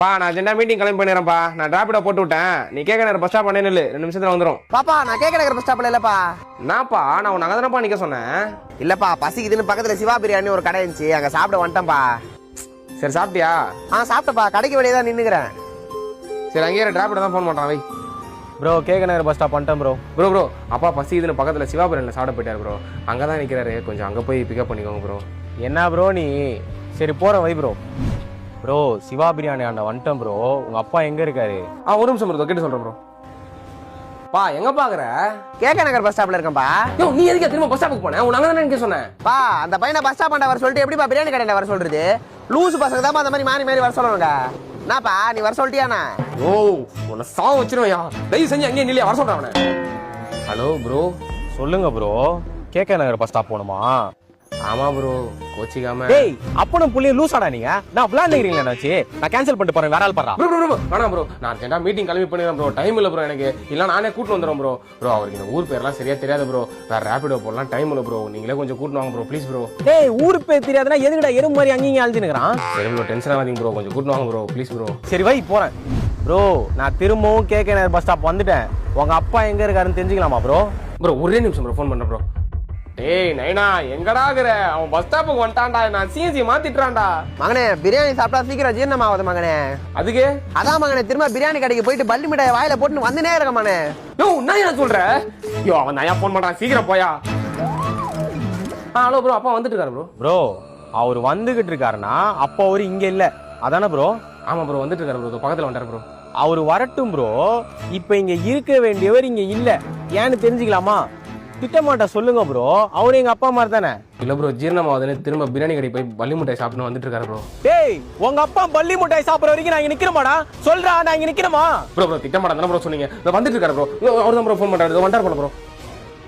பா நான் அர்ஜென்ட்டா மீட்டிங் கிளம்பி பண்ணிடுறேன்ப்பா. நான் டிராபிடோ போட்டு விட்டேன். நீ கேட்க நேரம் பஸ் ஸ்டாப் பண்ணே நில்லு, 2 நிமிஷத்துல வந்துடும். பாப்பா நான் கேட்க நகர் பஸ் ஸ்டாப்ல இல்லப்பா. நான்ப்பா நான் உன்னை அங்கே தானப்பா நிற்க சொன்னேன். இல்லப்பா பசிக்குதுன்னு பக்கத்துல சிவா பிரியாணி ஒரு கடை இருந்துச்சு, அங்க சாப்பிட வந்துட்டேன்ப்பா. சரி சாப்பிட்டியா? சாப்பிட்டப்பா, கடைக்கு வெளியே தான் நின்னுக்கிறேன். சரி அங்கேயே டிராபிடோ தான் ஃபோன் பண்ணுறான் வை. ப்ரோ கேட்க நகர் பஸ் ஸ்டாப் பண்ணிட்டேன் ப்ரோ. ப்ரோ அப்பா பசிக்குதுன்னு பக்கத்தில் சிவா பிரியாணியில் சாப்பிட போயிட்டார் ப்ரோ. அங்கே தான் நிற்கிறாரு, கொஞ்சம் அங்கே போய் பிக்கப் பண்ணிக்கோங்க ப்ரோ. என்ன ப்ரோ நீ? சரி போகிறேன் வை ப்ரோ. ப்ரோ சிவா பிரியாணி ஆண்ட வந்துட்டேன் ப்ரோ. உங்கள் அப்பா எங்கே இருக்காரு? ஒரு நிமிஷம் ப்ரோ, கேட்டு சொல்கிறேன் ப்ரோ. பா எங்க பாக்குற? கேட்க நகர் பஸ் ஸ்டாப்ல இருக்கேன்பா. நீ எதுக்கு திரும்ப பஸ் ஸ்டாப்புக்கு போன? உன்னை அங்கே தானே நிற்க சொன்னேன். பா அந்த பையனை பஸ் ஸ்டாப் வர சொல்லிட்டு எப்படிப்பா பிரியாணி கடையில் வர சொல்றது? லூசு பசங்க தான் அந்த மாதிரி மாறி வர சொல்லுவாங்க. என்னப்பா நீ வர சொல்லிட்டியாண்ணா? உன்னை சாவ வச்சிருவையா? தயவு செஞ்சு அங்கேயே நில்லையா, வர சொல்றேன் அவனை. Hello bro. சொல்லுங்க ப்ரோ. கேட்க நகர் பஸ் ஸ்டாப் போகணுமா? ஆமா ப்ரோ, கோச்சிக்காம. டேய் அப்பனும் புள்ளியும் லூசாடா நீங்க. நான் விளையாண்டுக்கிறீங்களா என்னாச்சு? நான் கேன்சல் பண்ணிட்டு போறேன், வேற ஆள் பாடுறா. ப்ரோ வேணாம் ப்ரோ, நான் அர்ஜென்ட்டா மீட்டிங் கிளம்பி பண்ணிடுறேன் ப்ரோ. டைம் இல்லை ப்ரோ எனக்கு. இல்லை நானே கூட்டு வந்துடுறேன் ப்ரோ. அவருக்கு இந்த ஊர் பேர்லாம் சரியா தெரியாது ப்ரோ. வேற ரேபிடோ போடலாம் டைம் இல்லை ப்ரோ. நீங்களே கொஞ்சம் கூட்டு வாங்க ப்ரோ ப்ளீஸ் ப்ரோ. டேய் ஊர் பேர் தெரியாதுன்னா எதுக்குடா எறும்பு மாதிரி அங்கேயும் அழுதுனுக்குறான்? சரி ப்ரோ, டென்ஷன் ஆகாதீங்க ப்ரோ, கொஞ்சம் கூட்டு வாங்க ப்ரோ ப்ளீஸ் ப்ரோ. சரி வை போறேன் ப்ரோ. நான் திரும்பவும் கேட்க நகர் பஸ் ஸ்டாப் வந்துட்டேன். உங்க அப்பா எங்க இருக்காருன்னு தெரிஞ்சுக்கலாமா ப்ரோ? ஒரே நிமிஷம் ப்ரோ, ஃபோன் பண்ணுறேன் ப்ரோ. டேய் நைனா எங்கடாக்குற? அவன் பஸ் ஸ்டாப்புக்கு வந்துட்டான்டா, நான் சிஎன்சி மாத்திட்டுறான்டா. மகனே பிரியாணி சாப்பிட்டா சீக்கிரம் ஜீரணம் ஆகுது மகனே. அதுக்கு அதான் மகனே திரும்ப பிரியாணி கடைக்கு போயிட்டு பள்ளி மிட்டாய் வாயில போட்டு வந்துனே இருக்க மகனே. நான் என்ன சொல்றேன்? அவன் நான் ஃபோன் பண்றான், சீக்கிரம் போயா. ஹலோ ப்ரோ, அப்பா வந்துட்டு இருக்காரு ப்ரோ. ப்ரோ அவர் வந்துகிட்டு இருக்காருன்னா அப்போ அவரு இங்க இல்ல அதானே ப்ரோ? ஆமா ப்ரோ, வந்துட்டு இருக்காரு ப்ரோ, பக்கத்துல வந்துட்டாரு ப்ரோ. அவரு வரட்டும் ப்ரோ. இப்ப இங்க இருக்க வேண்டியவர் இங்க இல்ல, ஏன்னு தெரிஞ்சுக்கலாமா? திட்டமாட்ட சொல்லுங்க ப்ரோ. அவரு எங்க அப்பா மாதிரி தானே. இல்ல ப்ரோ, ஜீரணமாவதுன்னு திரும்ப பிரியாணி கடை போய் பள்ளி முட்டாய் சாப்பிட்டு வந்துட்டு இருக்காரு ப்ரோ. டேய் உங்க அப்பா பள்ளி முட்டாய் சாப்பிடுற வரைக்கும் நான் இங்க நிக்கிறமாடா? சொல்றா நான் இங்க நிக்கிறமா? ப்ரோ திட்டமாட்டா தானே ப்ரோ சொன்னீங்க. வந்துட்டு இருக்காரு ப்ரோ. அவர் தான் ப்ரோ ஃபோன் பண்றாரு, வந்துட்டார் போல ப்ரோ.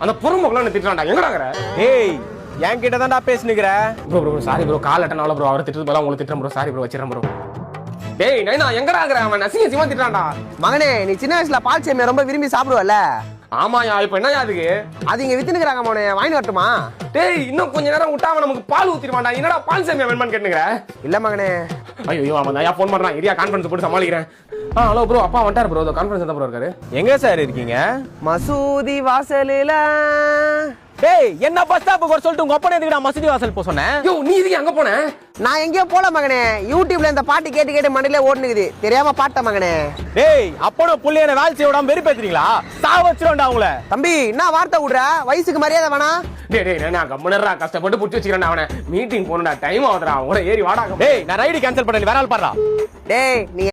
அந்த பொறுமக்கெல்லாம் திட்டுறான்டா, எங்கடாக்குற? டேய் என்கிட்ட தான்டா பேசினுக்கிற. ப்ரோ சாரி ப்ரோ, கால் அட்டனால ப்ரோ. அவர் திட்டுறது போல உங்களுக்கு திட்டுறேன் ப்ரோ. சாரி ப்ரோ, வச்சிடறேன் ப்ரோ. டேய் நைனா எங்கடாக்குற? அவன் அசிங்கமா திட்டுறான்டா. மகனே நீ சின்ன வயசுல பால் சேமியா ரொம்ப விரும்பி சாப்பிடுவல்ல? ஆமாயா, இப்ப என்னயா அதுக்கு? அது இங்க வித்துனுக்குறாங்க மோனே, வாங்கி வரட்டுமா? டேய் இன்னும் கொஞ்ச நேரம் விட்டா அவன் நமக்கு பால் ஊத்திடுவான்டா. என்னடா பால் சேமியா வேணுமான்னு கேட்டுங்கிற? இல்ல மகனே. ஐயோ அவன் தான் ஃபோன் பண்றான், ஏரியா கான்ஃபரன்ஸ் போட்டு சமாளிக்கிறேன். ஹலோ ப்ரோ, அப்பா வந்துட்டார் ப்ரோ. கான்ஃபரன்ஸ் தான் ப்ரோ இருக்காரு. எங்க சார் இருக்கீங்க? மசூதி வாசலில. டேய் என்ன பஸ் ஸ்டாப்புக்கு வர சொல்லிட்டு உங்க அப்பா எதுக்குடா மசூதி வாசல் போ சொன்னேன்? நீ இதுக்கு அங்க போன? நான் எங்கேயோ போல மகனே, யூடியூப்ல இந்த பாட்டு கேட்டு மண்ணிலே ஓடுனுக்குது, தெரியாம பாட்ட மகனே. டேய் அப்பனோ புள்ளைய வேலை செய்ய விடாம வெறுப்பேத்துறீங்களா? சாவ வச்சிரோம்டா உங்களை. தம்பி என்ன வார்த்தை விடுற? வயசுக்கு மரியாதை வேணா? டேய் நான் கம்முனறா, கஷ்டப்பட்டு புடிச்சு வச்சிரேன்டா அவனை. மீட்டிங் போணும்டா, டைம் ஆகுதுடா. அவன ஏறி வாடா. டேய் நான் ரைடு கேன்சல் பண்ணல, வேற ஆள் பாறா. டேய் நீ